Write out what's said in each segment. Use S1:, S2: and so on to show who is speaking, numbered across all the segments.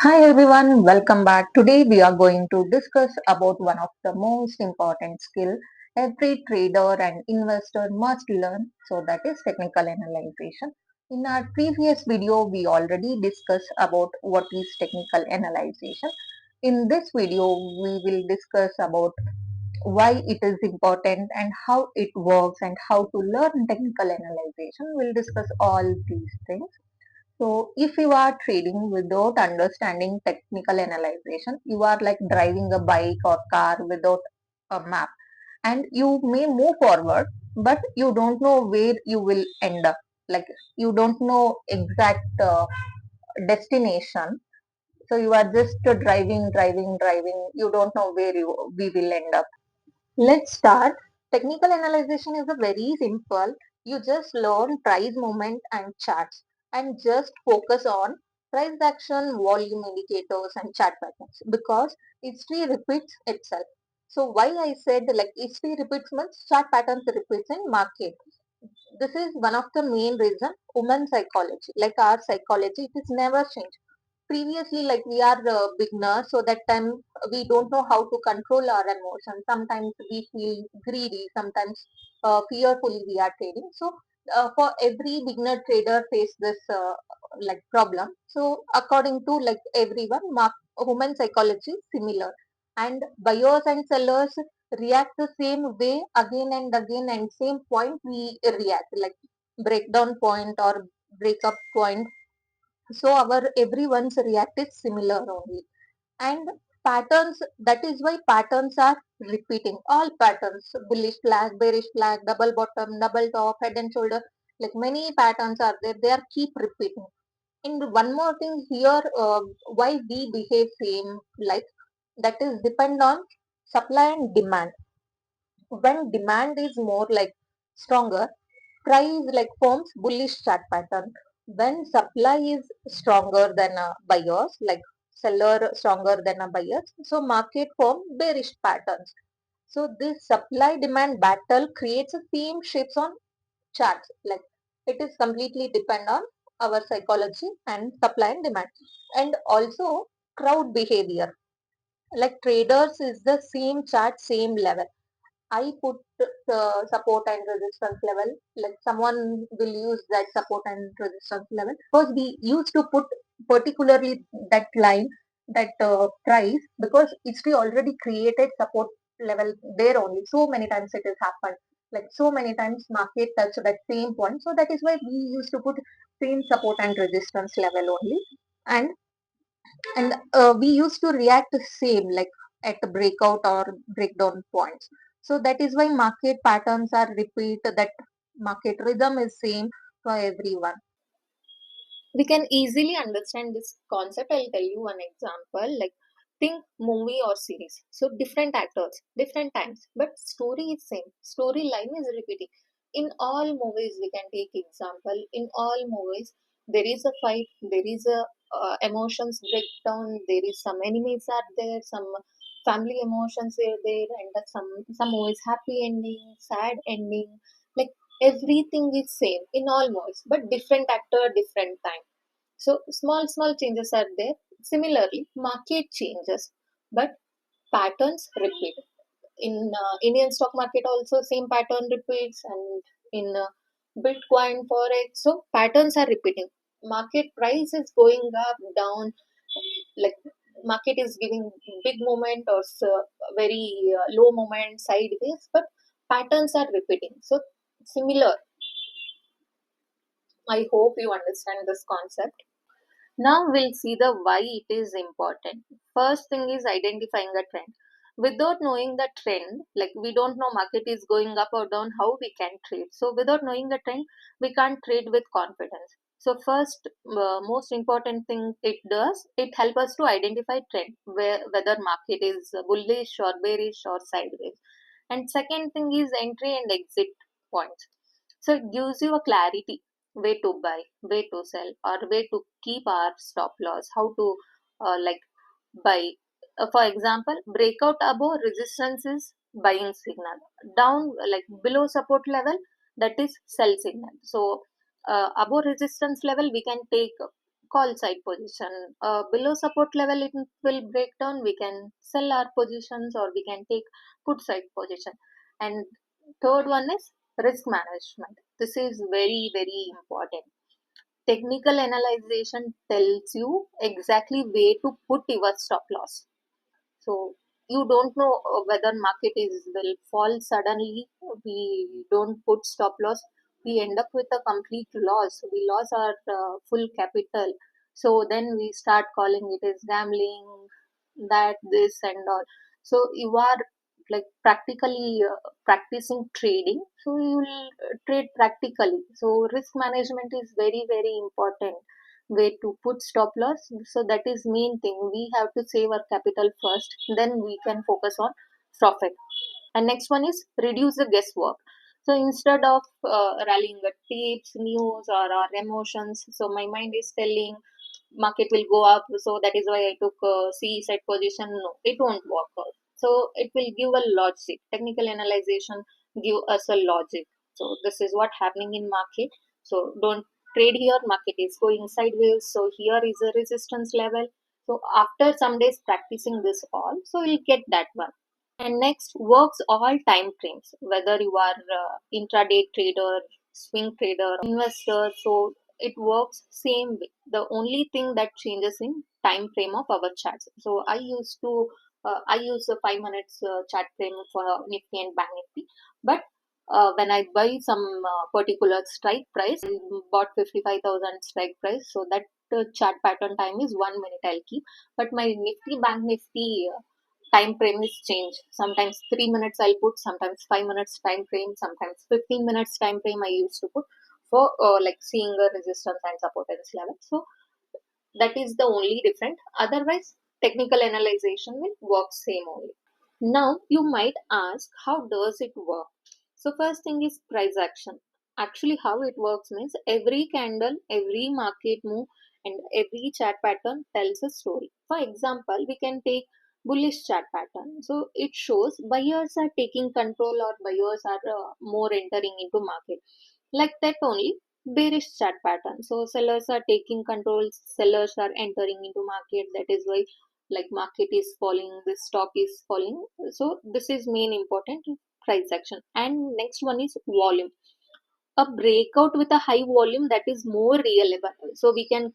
S1: Hi everyone, welcome back. Today we are going to discuss about one of the most important skill every trader and investor must learn, so that is technical analyzation. In our previous video we already discussed about what is technical analyzation. In this video we will discuss about why it is important and how it works and how to learn technical analyzation. We'll discuss all these things. So if you are trading without understanding technical analyzation, you are like driving a bike or car without a map, and you may move forward, but you don't know where you will end up. Like you don't know exact destination. So you are just driving. You don't know where we will end up. Let's start. Technical analyzation is a very simple. You just learn price movement and charts and just focus on price action, volume indicators and chart patterns because history repeats itself. So why I said like history repeats means chart patterns repeats in market. This is one of the main reason women psychology, like our psychology, it is never changed. Previously, like we are beginners, so that time we don't know how to control our emotions. Sometimes we feel greedy, sometimes fearfully we are trading. So for every beginner trader face this like problem. So according to like everyone, human psychology is similar, and buyers and sellers react the same way again and again, and same point we react, like breakdown point or breakup point. So our everyone's react is similar only. And patterns, that is why patterns are repeating. All patterns, bullish flag, bearish flag, double bottom, double top, head and shoulder, like many patterns are there, they are keep repeating. And one more thing here, why we behave same, like that is depend on supply and demand. When demand is more like stronger, price like forms bullish chart pattern. When supply is stronger than a buyers, like seller stronger than a buyers, so market form bearish patterns. So this supply demand battle creates the same shapes on charts. Like it is completely depend on our psychology and supply and demand. And also crowd behavior. Like traders is the same chart, same level. I put support and resistance level. Like someone will use that support and resistance level because we used to put particularly that line, that price, because history already created support level there only. So many times it has happened. Like so many times market touched that same point. So that is why we used to put same support and resistance level only. And we used to react the same, like at the breakout or breakdown points. So that is why market patterns are repeat, that market rhythm is same for everyone.
S2: We can easily understand this concept. I'll tell you one example. Like, think movie or series. So different actors, different times, but story is same. Storyline is repeating. In all movies, we can take example. In all movies, there is a fight. There is a emotions breakdown. There is some enemies are there. Some family emotions are there, and some movies happy ending, sad ending. Like everything is same in all movies, but different actor, different time. So small changes are there. Similarly, market changes, but patterns repeat. In Indian stock market also same pattern repeats, and in Bitcoin, Forex, so patterns are repeating. Market price is going up, down, like market is giving big moment or very low moment sideways, but patterns are repeating. So similar. I hope you understand this concept. Now we'll see the why it is important. First thing is identifying a trend. Without knowing the trend, like we don't know market is going up or down, how we can trade. So without knowing the trend, we can't trade with confidence. So first, most important thing it does, it helps us to identify trend, whether market is bullish or bearish or sideways. And second thing is entry and exit points. So it gives you a clarity, way to buy, way to sell, or way to keep our stop loss, how to like buy. For example, breakout above resistance is buying signal, down like below support level, that is sell signal. So above resistance level we can take call side position. Below support level, it will break down. We can sell our positions or we can take put side position. And third one is risk management. This is very, very important. Technical analyzation tells you exactly where to put your stop loss. So you don't know whether market is will fall suddenly. We don't put stop loss. We end up with a complete loss. We lost our full capital. So then we start calling it as gambling, that this and all. So you are like practically practicing trading. So you will trade practically. So risk management is very, very important way to put stop loss. So that is main thing. We have to save our capital first, then we can focus on profit. And next one is reduce the guesswork. So instead of rallying the tips, news, or our emotions, so my mind is telling market will go up, so that is why I took a C set position. No, it won't work out. So it will give a logic. Technical analyzation give us a logic. So this is what happening in market. So don't trade here. Market is going sideways. So here is a resistance level. So after some days practicing this all, so you'll get that one. And next, works all time frames, whether you are intraday trader, swing trader, investor. So it works same way. The only thing that changes in time frame of our charts. So I use a 5 minutes chart frame for Nifty and Bank Nifty. But when I buy some particular strike price, I bought 55,000 strike price. So that chart pattern time is 1 minute I'll keep. But my Nifty Bank Nifty time frame is changed. Sometimes 3 minutes I'll put, sometimes 5 minutes time frame, sometimes 15 minutes time frame I used to put for like seeing a resistance and supportance level. So that is the only different. Otherwise, technical analyzation will work same only. Now you might ask, how does it work? So first thing is price action. Actually, how it works means every candle, every market move, and every chart pattern tells a story. For example, we can take bullish chart pattern. So it shows buyers are taking control or buyers are more entering into market. Like that only bearish chart pattern. So sellers are taking control, sellers are entering into market. That is why like market is falling, this stock is falling. So this is main important price action. And next one is volume. A breakout with a high volume, that is more reliable. So we can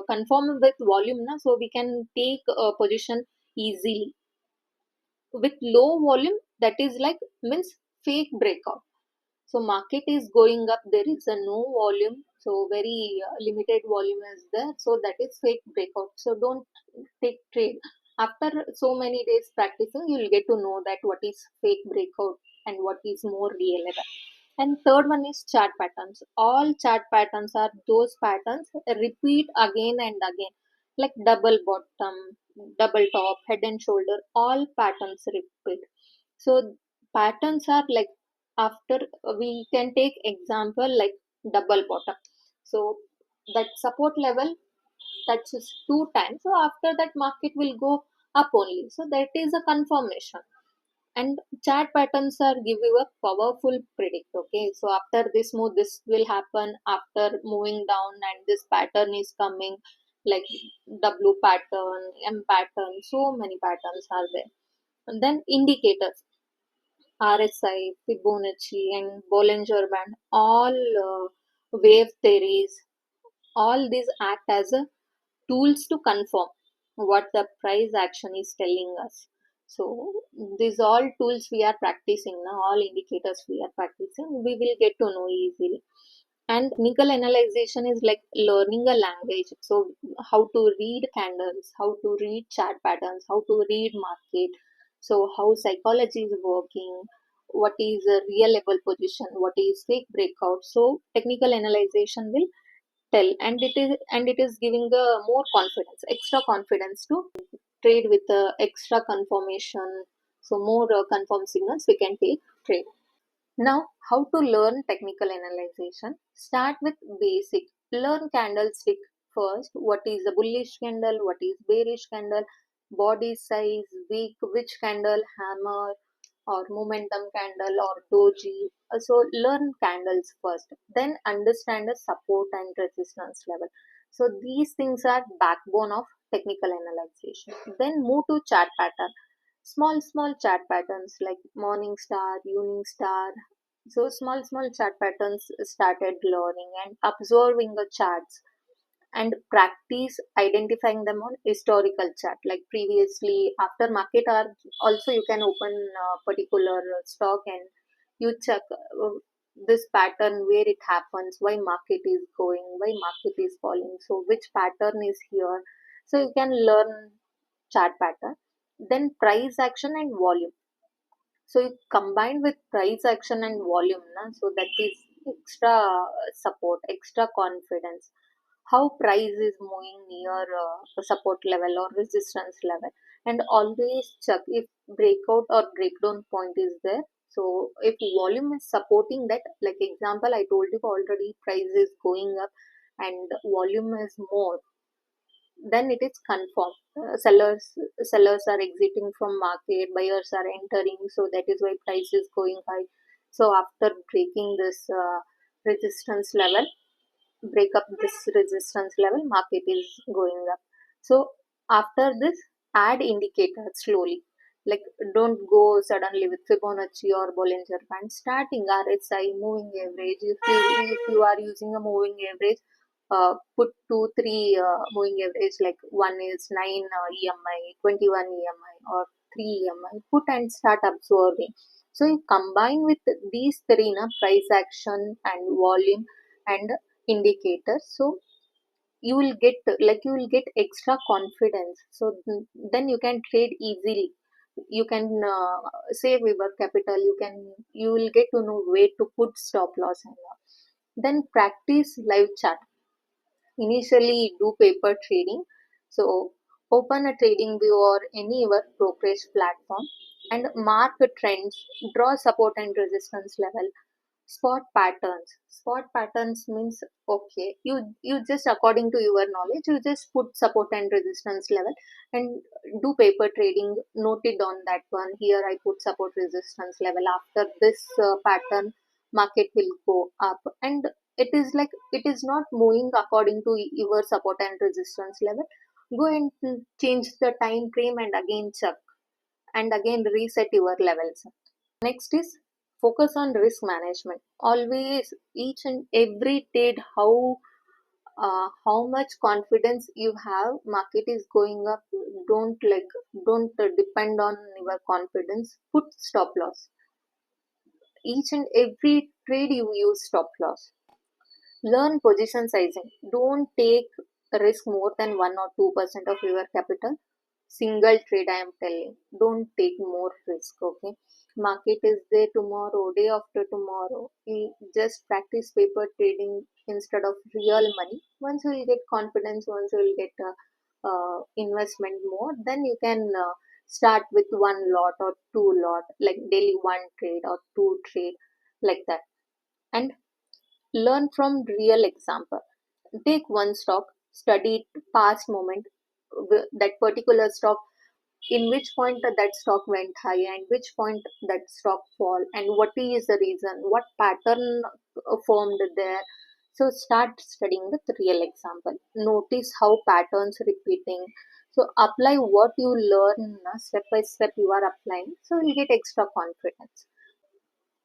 S2: confirm with volume na, so we can take a position easily. With low volume, that is like means fake breakout. So market is going up, there is a no volume, so very limited volume is there. So that is fake breakout. So don't take trade. After so many days practicing, you will get to know that what is fake breakout and what is more reliable. And third one is chart patterns. All chart patterns are those patterns repeat again and again, like double bottom, double top, head and shoulder. All patterns repeat. So patterns are like after we can take example like double bottom. So that support level touches 2 times. So after that market will go up only. So that is a confirmation. And chart patterns are give you a powerful predict. Okay, so after this move this will happen, after moving down and this pattern is coming, like W pattern, M pattern, so many patterns are there. And then indicators, RSI, Fibonacci, and Bollinger Band, all wave theories, all these act as a tools to confirm what the price action is telling us. So these all tools we are practicing now, all indicators we are practicing, we will get to know easily. And technical analyzation is like learning a language. So how to read candles, how to read chart patterns, how to read market. So how psychology is working, what is a reliable position, what is fake breakout. So technical analyzation will tell, and it is giving a more confidence, extra confidence to trade with extra confirmation. So more confirm signals we can take trade. Now, how to learn technical analyzation? Start with basic. Learn candlestick first. What is a bullish candle? What is bearish candle? Body size, wick, which candle, hammer, or momentum candle, or doji. So learn candles first. Then understand the support and resistance level. So these things are backbone of technical analysis. Then move to chart pattern. Small chart patterns like morning star, evening star. So small chart patterns started learning and observing the charts and practice identifying them on historical chart, like previously after market hour also you can open a particular stock and you check this pattern, where it happens, why market is going, why market is falling, so which pattern is here. So you can learn chart pattern. Then price action and volume. So you combine with price action and volume na? So that is extra support, extra confidence, how price is moving near a support level or resistance level. And always check if breakout or breakdown point is there. So if volume is supporting that, like example I told you already, price is going up and volume is more, then it is confirmed. Sellers are exiting from market, buyers are entering, so that is why price is going high. So after breaking this resistance level, break up this resistance level, market is going up. So after this, add indicator slowly, like don't go suddenly with Fibonacci or Bollinger Band. Starting RSI, moving average. If you are using a moving average, put 2 3 moving average, like one is 9 EMI, 21 EMI, or 3 EMI. Put and start absorbing. So you combine with these three na, price action and volume and indicators. So you will get extra confidence. So then you can trade easily. You can save your capital. You will get to know where to put stop loss and all. Then practice live chart. Initially do paper trading. So open a trading view or any your brokerage platform and mark the trends, draw support and resistance level. Spot patterns means, okay, you just according to your knowledge, you just put support and resistance level and do paper trading. Note it on that one. Here I put support resistance level. After this pattern, market will go up, and it is like it is not moving according to your support and resistance level. Go and change the time frame and again check and again reset your levels. Next is focus on risk management. Always, each and every trade, how much confidence you have, market is going up. Don't depend on your confidence. Put stop loss. Each and every trade you use stop loss. Learn position sizing. Don't take a risk more than 1 or 2% of your capital. Single trade, I am telling. Don't take more risk, okay? Market is there tomorrow, day after tomorrow. You just practice paper trading instead of real money. Once you will get confidence, once you will get investment more, then you can start with one lot or two lot, like daily one trade or two trade, like that. And learn from real example. Take one stock, study past moment, that particular stock, in which point that stock went high and which point that stock fall, and what is the reason, what pattern formed there. So start studying with real example. Notice how patterns repeating. So apply what you learn step by step. You are applying, so you'll get extra confidence.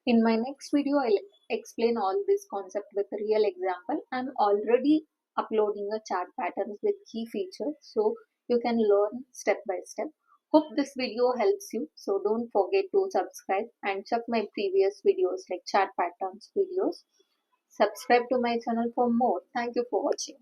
S2: In my next video, I'll explain all this concept with a real example. I'm already uploading a chart patterns with key features, so you can learn step by step. Hope this video helps you. So don't forget to subscribe and check my previous videos like chart patterns videos. Subscribe to my channel for more. Thank you for watching.